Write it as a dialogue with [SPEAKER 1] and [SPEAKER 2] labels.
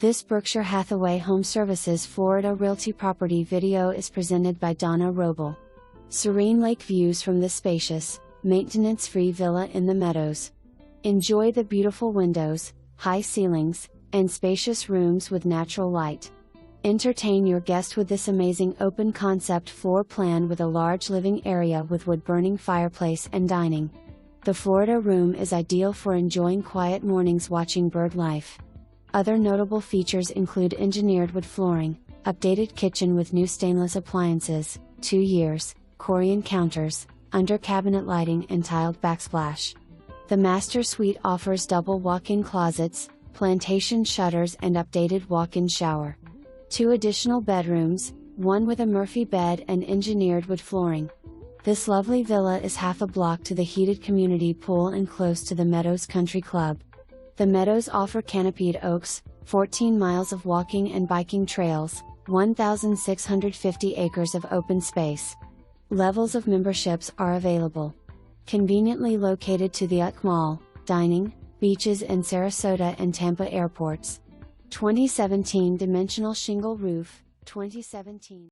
[SPEAKER 1] This Berkshire Hathaway HomeServices Florida Realty property video is presented by Donna Wrobel. Serene lake views from this spacious, maintenance-free villa in the meadows. Enjoy the beautiful windows, high ceilings, and spacious rooms with natural light. Entertain your guest with this amazing open-concept floor plan with a large living area with wood-burning fireplace and dining. The Florida room is ideal for enjoying quiet mornings watching bird life. Other notable features include engineered wood flooring, updated kitchen with new stainless appliances, 2 years, Corian counters, under-cabinet lighting and tiled backsplash. The master suite offers double walk-in closets, plantation shutters and updated walk-in shower. 2 additional bedrooms, one with a Murphy bed and engineered wood flooring. This lovely villa is half a block to the heated community pool and close to the Meadows Country Club. The Meadows offer canopied oaks, 14 miles of walking and biking trails, 1,650 acres of open space. Levels of memberships are available. Conveniently located to the UC Mall, dining, beaches and Sarasota and Tampa airports. 2017 dimensional shingle roof, 2017.